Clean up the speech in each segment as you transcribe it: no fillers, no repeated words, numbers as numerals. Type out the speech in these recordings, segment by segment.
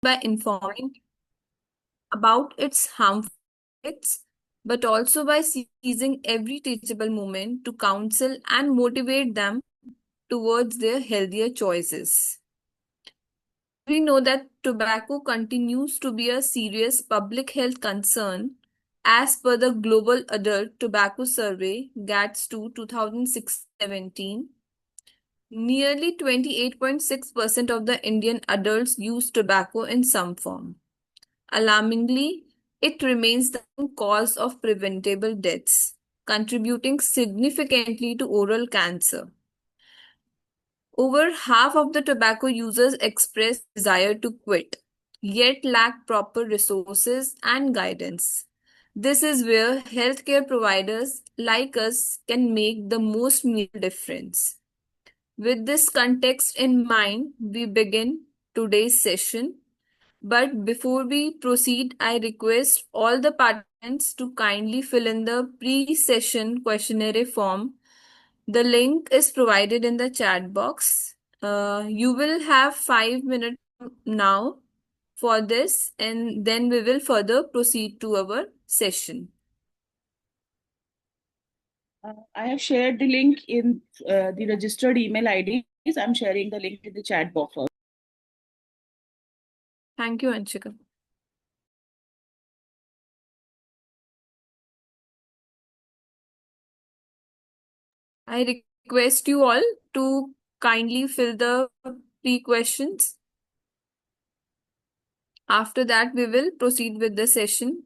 by informing about its harmful effects, but also by seizing every teachable moment to counsel and motivate them towards their healthier choices. We know that tobacco continues to be a serious public health concern as per the Global Adult Tobacco Survey GATS 2 2017. Nearly 28.6% of the Indian adults use tobacco in some form. Alarmingly, it remains the cause of preventable deaths, contributing significantly to oral cancer. Over half of the tobacco users express desire to quit, yet lack proper resources and guidance. This is where healthcare providers like us can make the most meaningful difference. With this context in mind, we begin today's session. But before we proceed, I request all the participants to kindly fill in the pre session questionnaire form. The link is provided in the chat box. You will have 5 minutes now for this, and then we will further proceed to our session. I have shared the link in the registered email IDs. I'm sharing the link in the chat box also. Thank you, Anshika. I request you all to kindly fill the pre questions. After that, we will proceed with the session.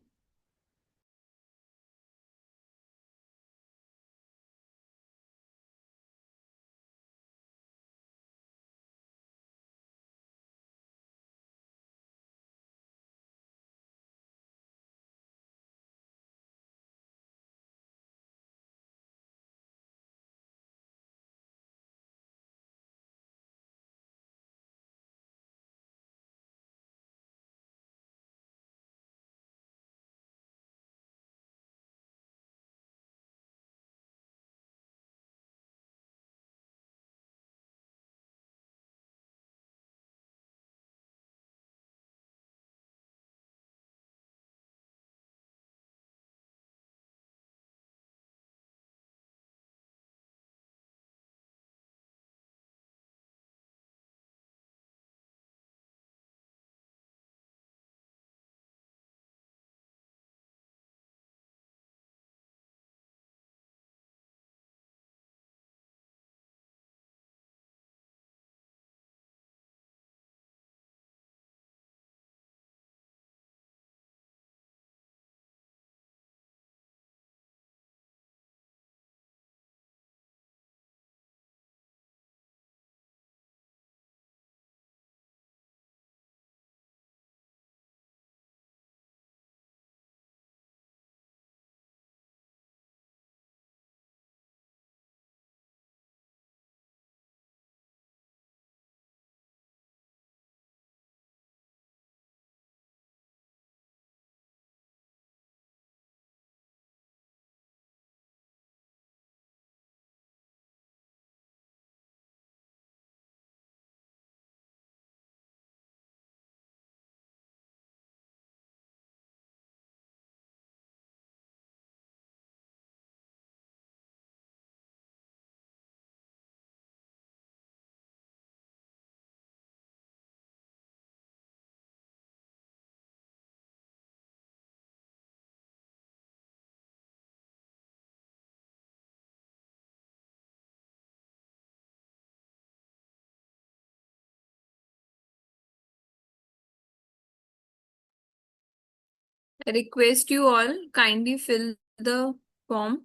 I request you all kindly fill the form.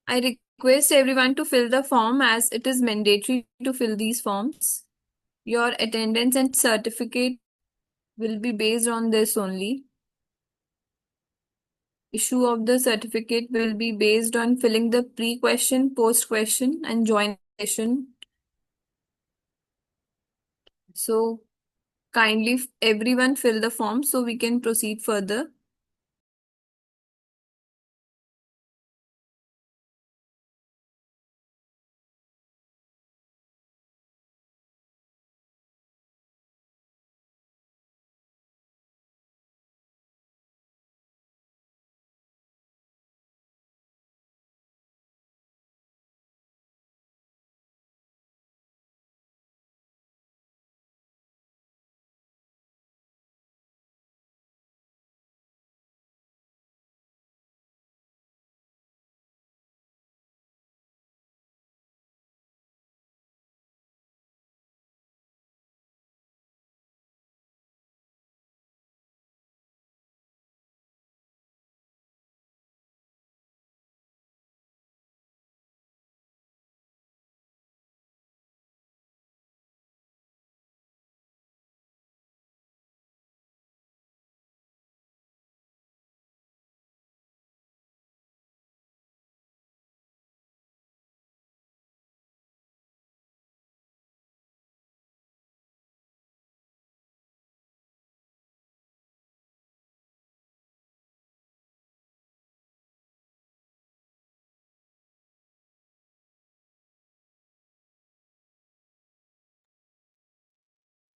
I request everyone to fill the form as it is mandatory to fill these forms. Your attendance and certificate will be based on this only. Issue of the certificate will be based on filling the pre-question, post-question, and joint session. So kindly everyone fill the form so we can proceed further.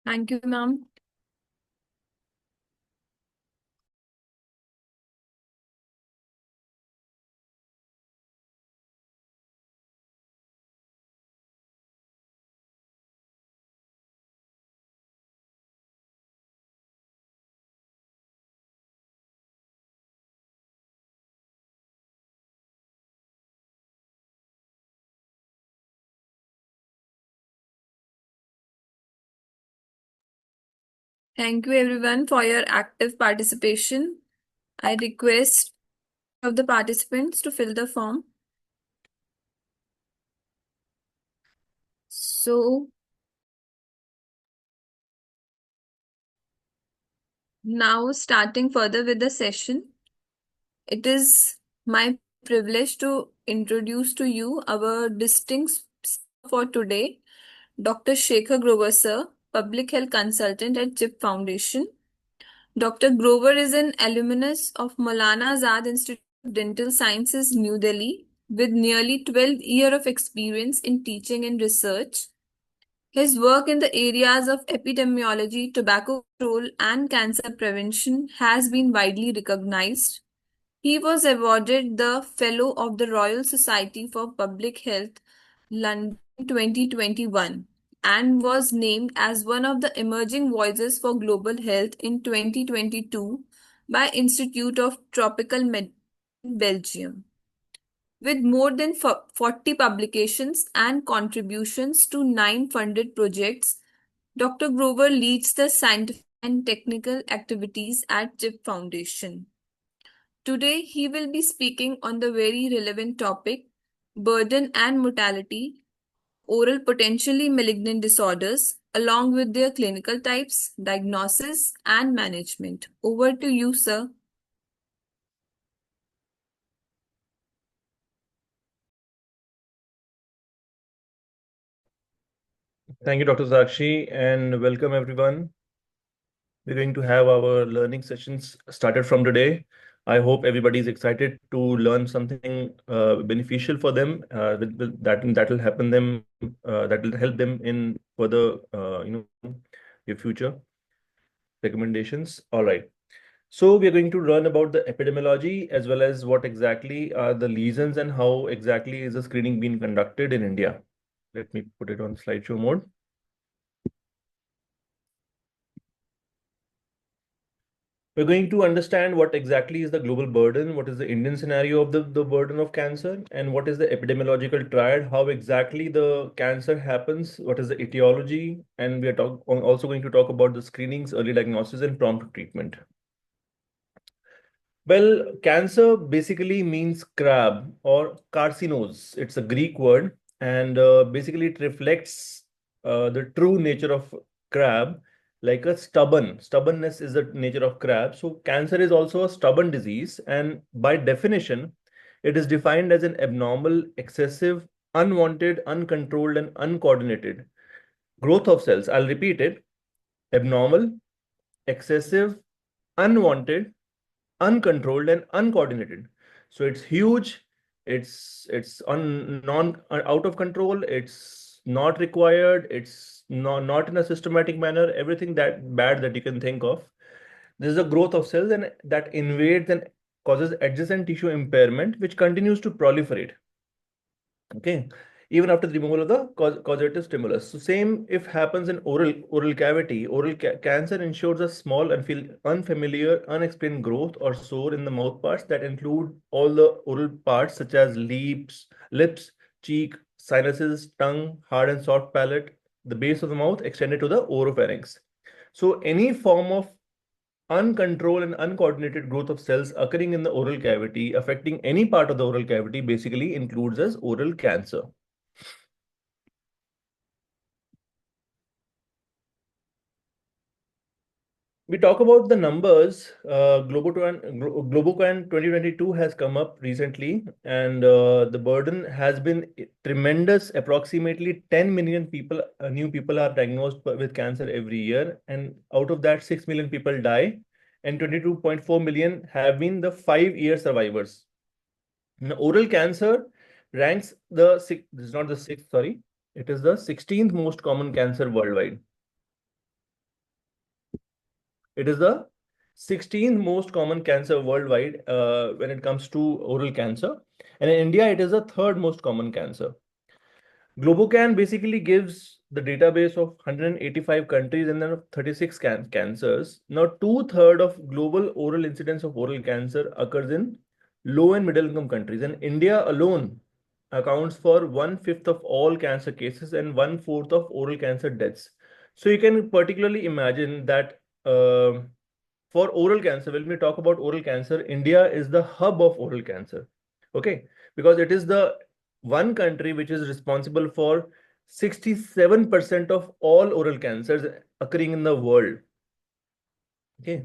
Thank you, ma'am. Thank you everyone for your active participation. I request of the participants to fill the form. So now starting further with the session, it is my privilege to introduce to you our distinct speaker for today, Dr. Shekhar Grover sir, Public Health Consultant at CHIP Foundation. Dr. Grover is an alumnus of Maulana Azad Institute of Dental Sciences, New Delhi, with nearly 12 years of experience in teaching and research. His work in the areas of epidemiology, tobacco control, and cancer prevention has been widely recognized. He was awarded the Fellow of the Royal Society for Public Health, London 2021, and was named as one of the emerging voices for global health in 2022 by Institute of Tropical Medicine in Belgium. With more than 40 publications and contributions to 9 funded projects, Dr. Grover leads the scientific and technical activities at CHIP Foundation. Today, he will be speaking on the very relevant topic burden and mortality, oral potentially malignant disorders, along with their clinical types, diagnosis, and management. Over to you, sir. Thank you, Dr. Sakshi, and welcome everyone. We're going to have our learning sessions started from today. I hope everybody is excited to learn something beneficial for them. That will happen them that will help them in further your future recommendations. All right. So we are going to learn about the epidemiology as well as what exactly are the lesions and how exactly is the screening being conducted in India. Let me put it on slideshow mode. We're going to understand what exactly is the global burden, what is the Indian scenario of the burden of cancer, and what is the epidemiological triad, how exactly the cancer happens, what is the etiology, and we are also going to talk about the screenings, early diagnosis, and prompt treatment. Well, cancer basically means crab or carcinose. It's a Greek word, and basically it reflects the true nature of crab, like a stubborn. Stubbornness is the nature of crab. So cancer is also a stubborn disease, and by definition, it is defined as an abnormal, excessive, unwanted, uncontrolled, and uncoordinated growth of cells. I'll repeat it: abnormal, excessive, unwanted, uncontrolled and uncoordinated. So it's huge, it's non out of control, it's not required, it's not in a systematic manner, everything that bad that you can think of. This is a growth of cells and that invades and causes adjacent tissue impairment, which continues to proliferate. Okay, even after the removal of the causative stimulus. So same if happens in oral cavity. Cancer ensures a small unfamiliar, unexplained growth or sore in the mouth parts that include all the oral parts such as lips, cheek, sinuses, tongue, hard and soft palate, the base of the mouth extended to the oropharynx. So any form of uncontrolled and uncoordinated growth of cells occurring in the oral cavity affecting any part of the oral cavity basically includes as oral cancer. We talk about the numbers. Globocan 2022 has come up recently, and the burden has been tremendous. Approximately 10 million people, new people are diagnosed with cancer every year, and out of that, 6 million people die, and 22.4 million have been the 5-year survivors. Now, oral cancer ranks this is not the sixth, sorry, it is the 16th most common cancer worldwide. It is the 16th most common cancer worldwide when it comes to oral cancer. And in India, it is the third most common cancer. Globocan basically gives the database of 185 countries and then 36 cancers. Now, two-thirds of global oral incidence of oral cancer occurs in low and middle income countries. And India alone accounts for 1/5 of all cancer cases and 1/4 of oral cancer deaths. So you can particularly imagine that for oral cancer, when we talk about oral cancer, India is the hub of oral cancer. Okay, because it is the one country which is responsible for 67% of all oral cancers occurring in the world. Okay.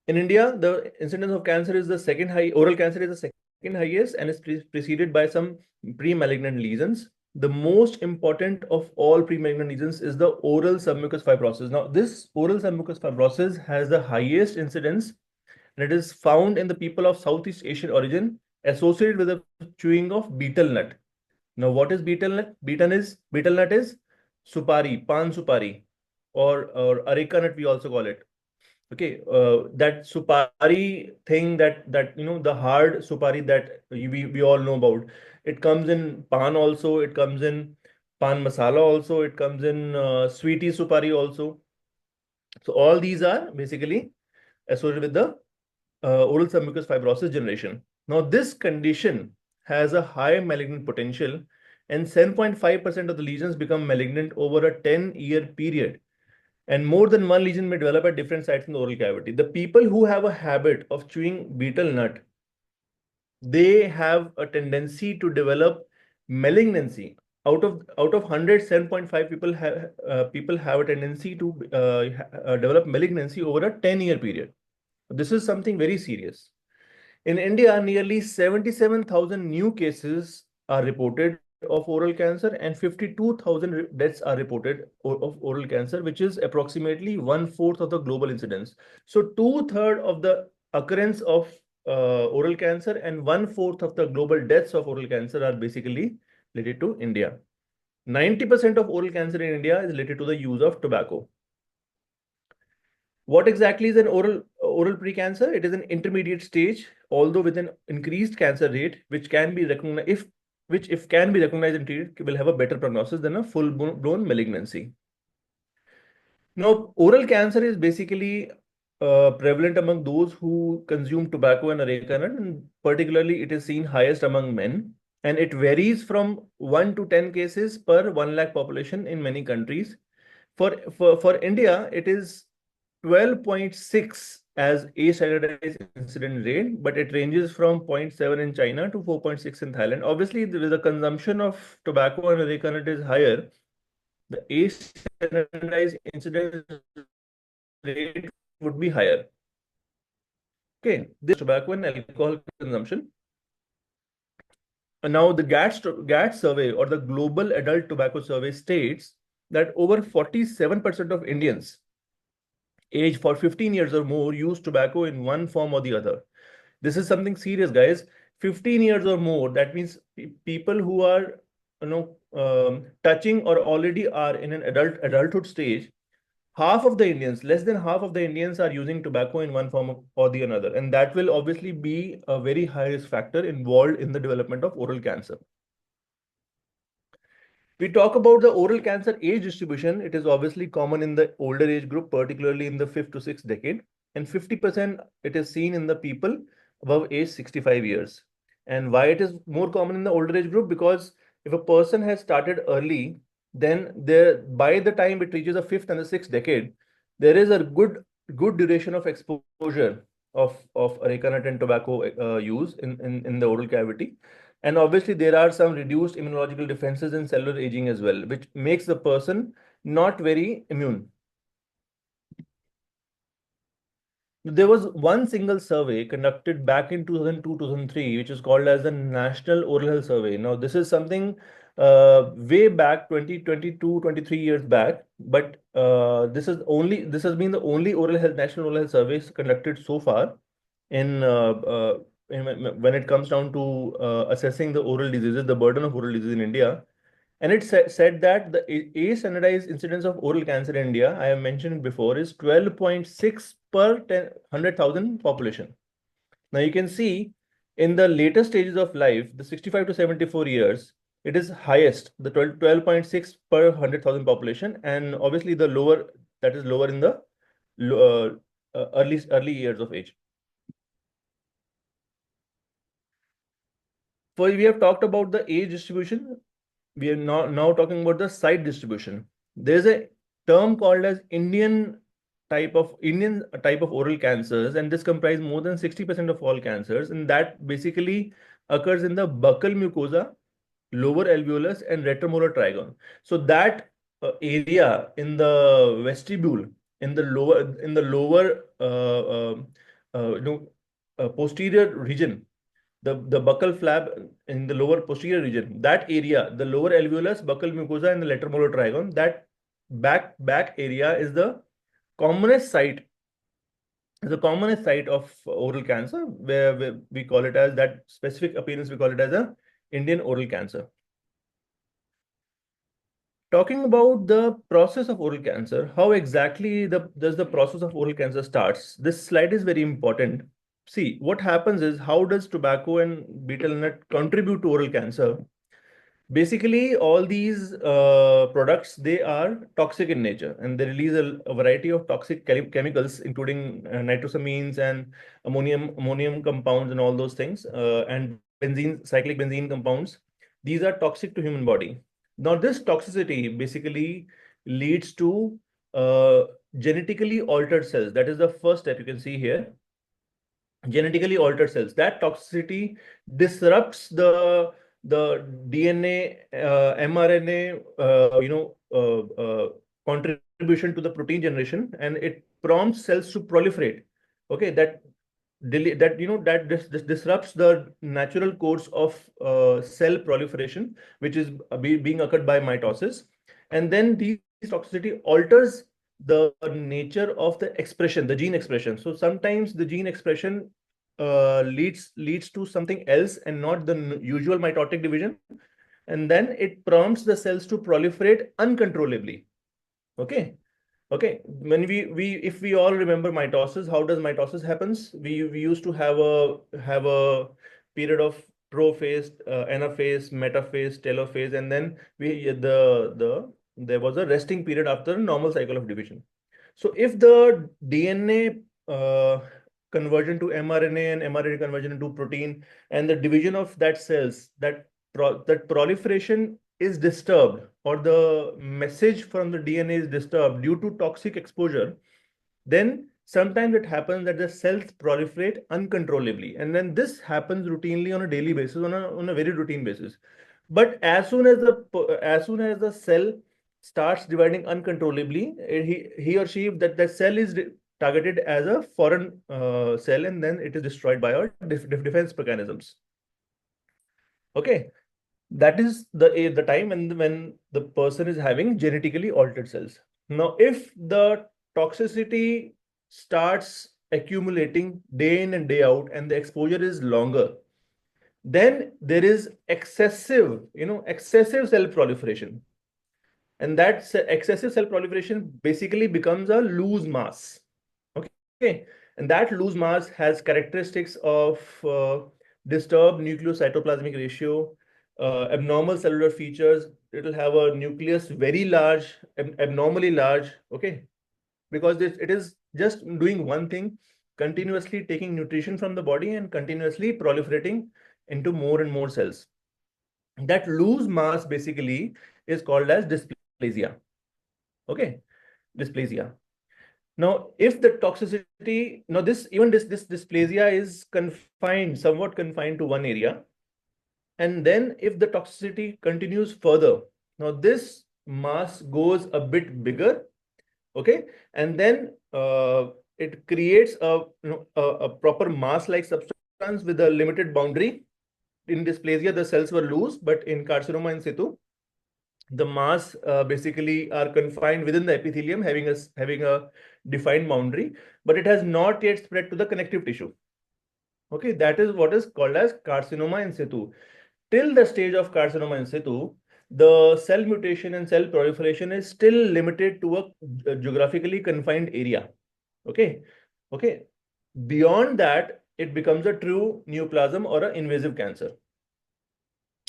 In India, the incidence of cancer is the second high, oral cancer is the second highest and is preceded by some pre-malignant lesions. The most important of all pre-malignant lesions is the oral submucous fibrosis. Now, this oral submucous fibrosis has the highest incidence and it is found in the people of Southeast Asian origin associated with the chewing of betel nut. Now, what is betel nut? Betel nut is supari, pan supari, or areca nut we also call it. Okay, that supari thing that the hard supari that we all know about. It comes in pan also. It comes in pan masala also. It comes in sweetie supari also. So all these are basically associated with the oral submucous fibrosis generation. Now, this condition has a high malignant potential, and 7.5% of the lesions become malignant over a 10-year period. And more than one lesion may develop at different sites in the oral cavity. The people who have a habit of chewing betel nut, they have a tendency to develop malignancy. Out of 100, 7.5 people have a tendency to develop malignancy over a 10-year period. This is something very serious. In India, nearly 77,000 new cases are reported of oral cancer and 52,000 deaths are reported of oral cancer, which is approximately 1/4 of the global incidence. So 2/3 of the occurrence of oral cancer and 1/4 of the global deaths of oral cancer are basically related to India. 90% of oral cancer in India is related to the use of tobacco. What exactly is an oral precancer? It is an intermediate stage, although with an increased cancer rate, which can be recognized if can be recognized and treated, will have a better prognosis than a full-blown malignancy. Now, oral cancer is basically prevalent among those who consume tobacco and areca nut, and particularly it is seen highest among men, and it varies from 1 to 10 cases per 1 lakh population in many countries. For India, it is 12.6 as a standardized incident rate, but it ranges from 0.7 in China to 4.6 in Thailand. Obviously, with the consumption of tobacco and areca nut is higher, the a standardized incidence rate would be higher. Okay, this tobacco and alcohol consumption. And now the GATT survey, or the Global Adult Tobacco Survey, states that over 47% of Indians aged for 15 years or more use tobacco in one form or the other. This is something serious, guys. 15 years or more, that means people who are touching or already are in an adulthood stage, half of the Indians, less than half of the Indians are using tobacco in one form or the another. And that will obviously be a very high risk factor involved in the development of oral cancer. We talk about the oral cancer age distribution. It is obviously common in the older age group, particularly in the 5th to 6th decade. And 50% it is seen in the people above age 65 years. And why it is more common in the older age group? Because if a person has started early, then by the time it reaches the 5th and the 6th decade, there is a good duration of exposure of areca nut and tobacco use in the oral cavity. And obviously, there are some reduced immunological defenses in cellular aging as well, which makes the person not very immune. There was one single survey conducted back in 2002-2003, which is called as the National Oral Health Survey. Now, this is something way back 23 years back, but this has been the only national oral health surveys conducted so far in, when it comes down to assessing the oral diseases, the burden of oral disease in India. And it said that the a standardized incidence of oral cancer in India, I have mentioned before, is 12.6 per 100,000 population. Now you can see in the later stages of life, the 65 to 74 years, it is highest, the 12.6 per 100,000 population, and obviously the lower, that is lower in the early years of age. We have talked about the age distribution. We are now talking about the site distribution. There's a term called as Indian type of oral cancers, and this comprises more than 60% of all cancers, and that basically occurs in the buccal mucosa, lower alveolus, and retromolar trigon. So that area in the vestibule, in the lower posterior region, the buccal flap in the lower posterior region, that area, the lower alveolus, buccal mucosa, and the lateral trigon, that back area is the commonest site, of oral cancer, where we call it as that specific appearance, we call it as a Indian oral cancer. Talking about the process of oral cancer, how exactly does the process of oral cancer starts? This slide is very important. See, what happens is, how does tobacco and betel nut contribute to oral cancer? Basically, all these products, they are toxic in nature, and they release a variety of toxic chemicals, including nitrosamines and ammonium compounds and all those things, and cyclic benzene compounds. These are toxic to human body. Now, this toxicity basically leads to uh, genetically altered cells. That is the first step you can see here. Genetically altered cells. That toxicity disrupts the DNA, mRNA, contribution to the protein generation, and it prompts cells to proliferate. Okay, that disrupts the natural course of cell proliferation, which is being occurred by mitosis, and then these toxicity alters the nature of the expression, the gene expression. So sometimes the gene expression leads to something else and not the usual mitotic division, and then it prompts the cells to proliferate uncontrollably. Okay. Okay, when if we all remember mitosis, how does mitosis happens? We used to have a period of prophase, anaphase, metaphase, telophase, and then there was a resting period after a normal cycle of division. So if the DNA conversion to mRNA and mRNA conversion into protein, and the division of that cells, that proliferation is disturbed, or the message from the DNA is disturbed due to toxic exposure, then sometimes it happens that the cells proliferate uncontrollably, and then this happens routinely on a daily basis, on a very routine basis. But as soon as the cell starts dividing uncontrollably, he or she, that cell is targeted as a foreign cell, and then it is destroyed by our defense mechanisms. Okay, that is the time when the person is having genetically altered cells. Now, if the toxicity starts accumulating day in and day out, and the exposure is longer, then there is excessive cell proliferation, and that excessive cell proliferation basically becomes a loose mass. Okay, and that loose mass has characteristics of disturbed nucleocytoplasmic ratio, abnormal cellular features. It will have a nucleus very large, abnormally large. Okay, because it is just doing one thing, continuously taking nutrition from the body and continuously proliferating into more and more cells. That loose mass basically is called as dysplasia. Okay, dysplasia. Now, if the toxicity, now this dysplasia is somewhat confined to one area, and then if the toxicity continues further, now this mass goes a bit bigger, okay, and then it creates a proper mass-like substance with a limited boundary. In dysplasia, the cells were loose, but in carcinoma in situ, the mass basically are confined within the epithelium, having a defined boundary, but it has not yet spread to the connective tissue. Okay, that is what is called as carcinoma in situ. Till the stage of carcinoma in situ, the cell mutation and cell proliferation is still limited to a geographically confined area. Okay, okay. Beyond that, it becomes a true neoplasm or an invasive cancer.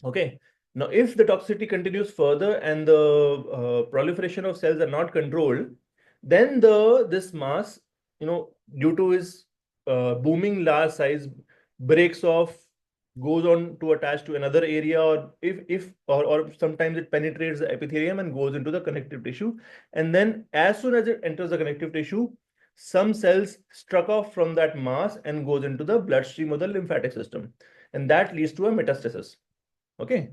Okay. Now, if the toxicity continues further and the proliferation of cells are not controlled, then this mass, due to its booming large size, breaks off, goes on to attach to another area, or sometimes it penetrates the epithelium and goes into the connective tissue. And then, as soon as it enters the connective tissue, some cells struck off from that mass and goes into the bloodstream or the lymphatic system, and that leads to a metastasis. Okay.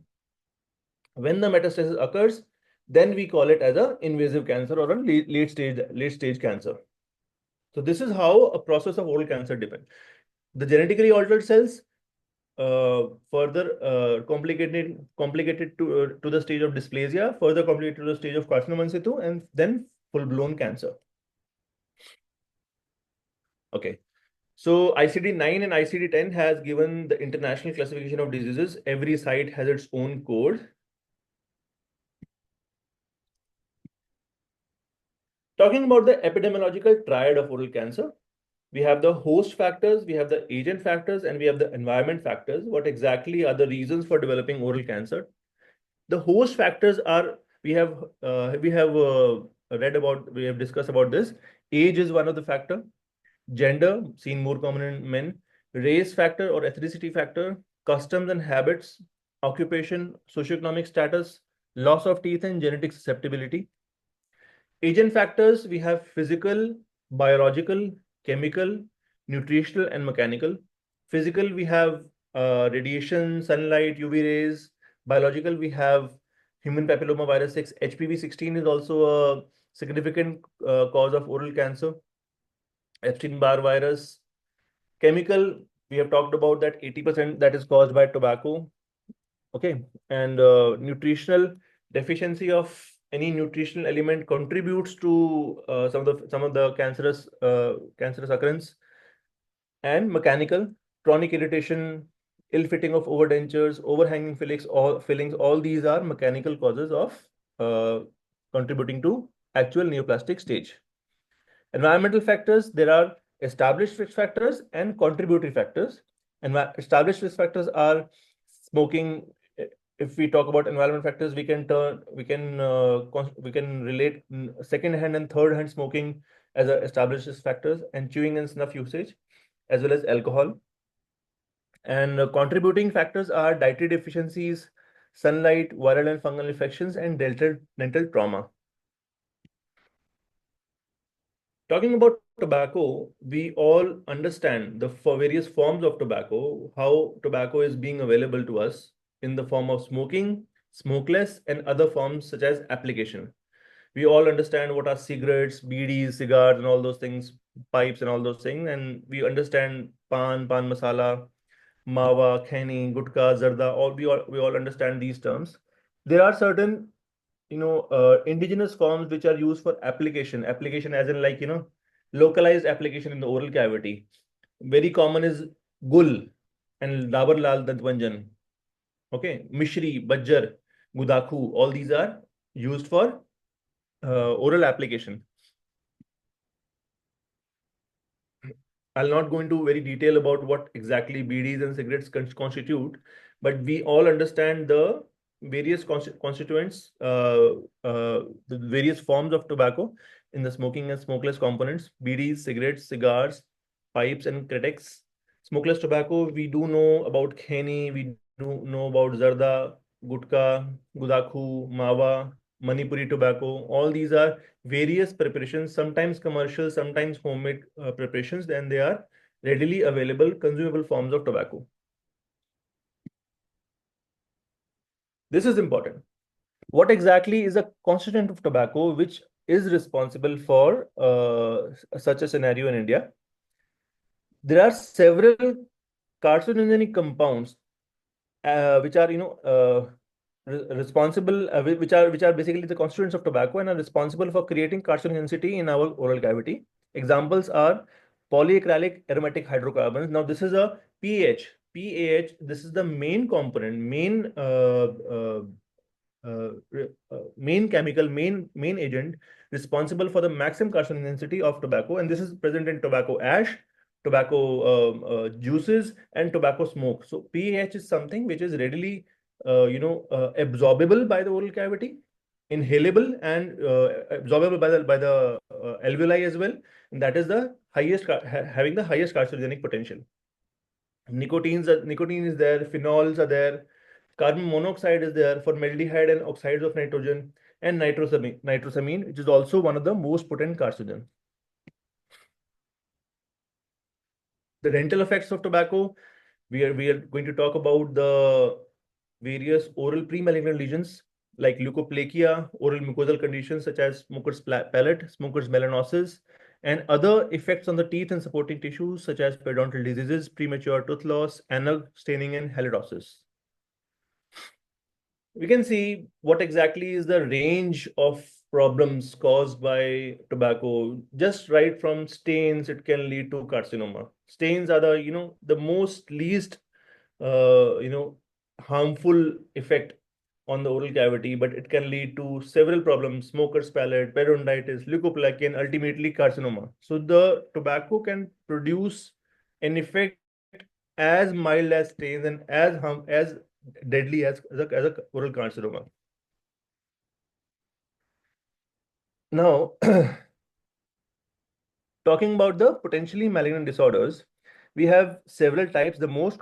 When the metastasis occurs, then we call it as an invasive cancer or a late stage cancer. So this is how a process of oral cancer depends. The genetically altered cells further complicated to the stage of dysplasia, further complicated to the stage of carcinoma in situ, and then full-blown cancer. Okay. So ICD-9 and ICD-10 has given the international classification of diseases. Every site has its own code. Talking about the epidemiological triad of oral cancer, we have the host factors, we have the agent factors, and we have the environment factors. What exactly are the reasons for developing oral cancer? The host factors are, we have discussed about this. Age is one of the factor. Gender, seen more common in men. Race factor or ethnicity factor. Customs and habits. Occupation, socioeconomic status. Loss of teeth and genetic susceptibility. Agent factors, we have physical, biological, chemical, nutritional, and mechanical. Physical, we have radiation, sunlight, UV rays. Biological, we have human papilloma virus 6. HPV-16 is also a significant cause of oral cancer. Epstein-Barr virus. Chemical, we have talked about that 80% that is caused by tobacco. Okay, and nutritional, deficiency of any nutritional element contributes to some of the cancerous occurrence. And mechanical, chronic irritation, ill fitting of overdentures, overhanging fillings, all these are mechanical causes of contributing to actual neoplastic stage. Environmental factors, there are established risk factors and contributory factors. And established risk factors are smoking. If we talk about environment factors, we can relate second-hand and third-hand smoking as established risk factors, and chewing and snuff usage, as well as alcohol. And contributing factors are dietary deficiencies, sunlight, viral and fungal infections, and dental trauma. Talking about tobacco, we all understand the various forms of tobacco, how tobacco is being available to us in the form of smoking, smokeless, and other forms such as application. We all understand what are cigarettes, BDs, cigars, and all those things, pipes, and all those things. And we understand pan masala, mawa, khani, gutka, zarda. We all understand these terms. There are certain indigenous forms which are used for application as in like localized application in the oral cavity. Very common is gul and dabar lal dantvanjan. Okay, mishri, bajjar, gudakhu, all these are used for oral application. I'll not go into very detail about what exactly BDs and cigarettes constitute, but we all understand the various constituents, the various forms of tobacco in the smoking and smokeless components: BDs, cigarettes, cigars, pipes, and critics. Smokeless tobacco, we do know about kheni, we do know about zarda, gutka, gudakhu, mawa, Manipuri tobacco. All these are various preparations, sometimes commercial, sometimes homemade preparations, and they are readily available consumable forms of tobacco. This is important. What exactly is a constituent of tobacco which is responsible for such a scenario in India? There are several carcinogenic compounds which are responsible which are basically the constituents of tobacco and are responsible for creating carcinogenicity in our oral cavity. Examples are polyacrylic aromatic hydrocarbons. Now this is a PAH. This is the main component, uh, main chemical, main agent responsible for the maximum carcinogenicity of tobacco, and this is present in tobacco ash, tobacco juices, and tobacco smoke. So PAH is something which is readily absorbable by the oral cavity, inhalable, and absorbable by the alveoli as well. And that is the highest having the highest carcinogenic potential. Nicotine is there, phenols are there, carbon monoxide is there, formaldehyde and oxides of nitrogen, and nitrosamine, which is also one of the most potent carcinogens. The dental effects of tobacco, we are going to talk about the various oral pre-malignant lesions like leukoplakia, oral mucosal conditions such as smoker's palate, smoker's melanosis, and other effects on the teeth and supporting tissues such as periodontal diseases, premature tooth loss, anal staining, and halidosis. We can see what exactly is the range of problems caused by tobacco. Just right from stains, it can lead to carcinoma. Stains are the most least harmful effect on the oral cavity, but it can lead to several problems: smoker's palate, periodontitis, leukoplakia, and ultimately carcinoma. So the tobacco can produce an effect as mild as stains and as deadly as a oral carcinoma. Now, talking about the potentially malignant disorders, we have several types. The most